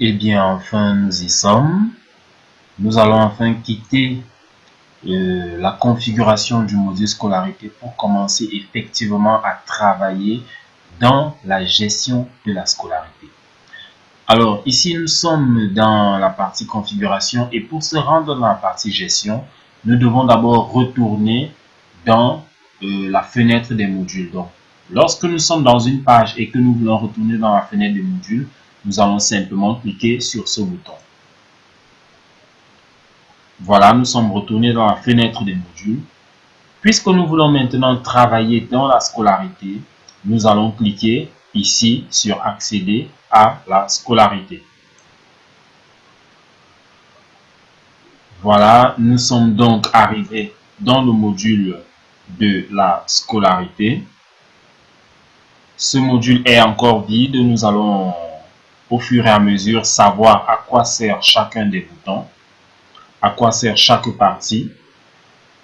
Eh bien, enfin, nous y sommes. Nous allons enfin quitter la configuration du module scolarité pour commencer effectivement à travailler dans la gestion de la scolarité. Alors, ici, nous sommes dans la partie configuration et pour se rendre dans la partie gestion, nous devons d'abord retourner dans la fenêtre des modules. Donc, lorsque nous sommes dans une page et que nous voulons retourner dans la fenêtre des modules, nous allons simplement cliquer sur ce bouton. Voilà, nous sommes retournés dans la fenêtre des modules. Puisque nous voulons maintenant travailler dans la scolarité, nous allons cliquer ici sur accéder à la scolarité. Voilà, nous sommes donc arrivés dans le module de la scolarité. Ce module est encore vide. Nous allons au fur et à mesure savoir à quoi sert chacun des boutons, à quoi sert chaque partie.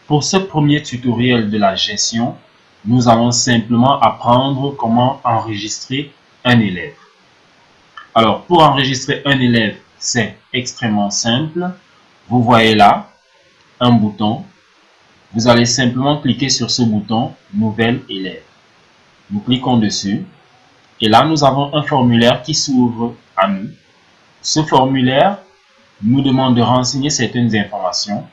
Pour ce premier tutoriel de la gestion, nous allons simplement apprendre comment enregistrer un élève. Alors, pour enregistrer un élève, c'est extrêmement simple. Vous voyez là un bouton. Vous allez simplement cliquer sur ce bouton « Nouvel élève ». Nous cliquons dessus. Et là, nous avons un formulaire qui s'ouvre à nous. Ce formulaire nous demande de renseigner certaines informations.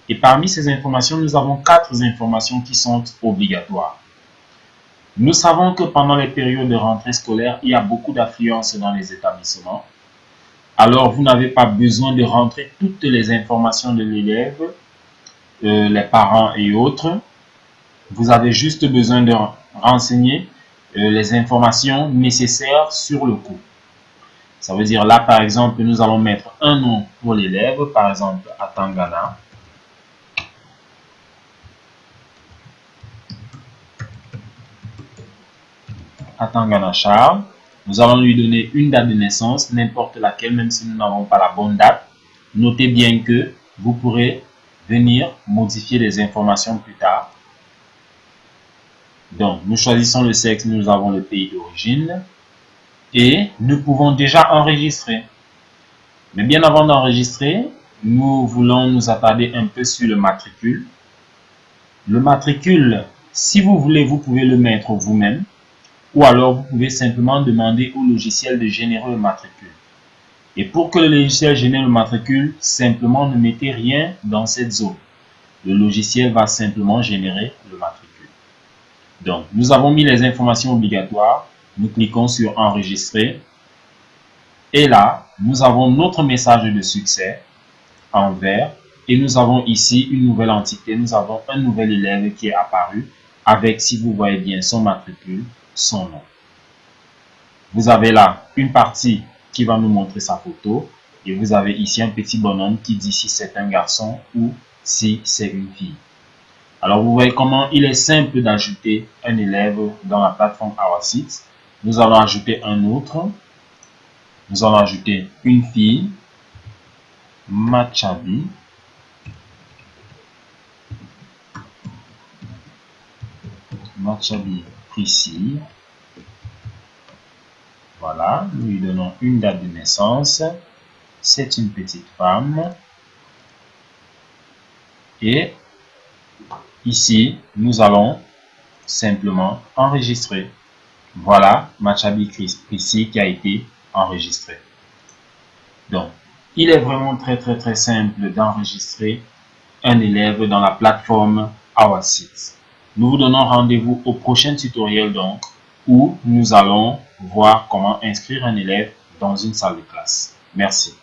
Et parmi ces informations, nous avons 4 informations qui sont obligatoires. Nous savons que pendant les périodes de rentrée scolaire, il y a beaucoup d'affluence dans les établissements. Alors, vous n'avez pas besoin de rentrer toutes les informations de l'élève, les parents et autres. Vous avez juste besoin de renseigner les informations nécessaires sur le cours. Ça veut dire là, par exemple, nous allons mettre un nom pour l'élève, par exemple, Atangana. Atangana Charles. Nous allons lui donner une date de naissance, n'importe laquelle, même si nous n'avons pas la bonne date. Notez bien que vous pourrez venir modifier les informations plus tard. Donc, nous choisissons le sexe, nous avons le pays d'origine et nous pouvons déjà enregistrer. Mais bien avant d'enregistrer, nous voulons nous attarder un peu sur le matricule. Le matricule, si vous voulez, vous pouvez le mettre vous-même. Ou alors, vous pouvez simplement demander au logiciel de générer le matricule. Et pour que le logiciel génère le matricule, simplement ne mettez rien dans cette zone. Le logiciel va simplement générer le matricule. Donc, nous avons mis les informations obligatoires. Nous cliquons sur enregistrer. Et là, nous avons notre message de succès en vert. Et nous avons ici une nouvelle entité. Nous avons un nouvel élève qui est apparu avec, si vous voyez bien, son matricule, son nom. Vous avez là une partie qui va nous montrer sa photo et vous avez ici un petit bonhomme qui dit si c'est un garçon ou si c'est une fille. Alors vous voyez comment il est simple d'ajouter un élève dans la plateforme Awasits. Nous allons ajouter un autre. Nous allons ajouter une fille, Machabi. Machabi Priscille. Voilà, nous lui donnons une date de naissance. C'est une petite femme. Et ici, nous allons simplement enregistrer. Voilà, Machabi Priscille qui a été enregistré. Donc, il est vraiment très simple d'enregistrer un élève dans la plateforme Awasits. Nous vous donnons rendez-vous au prochain tutoriel donc, où nous allons voir comment inscrire un élève dans une salle de classe. Merci.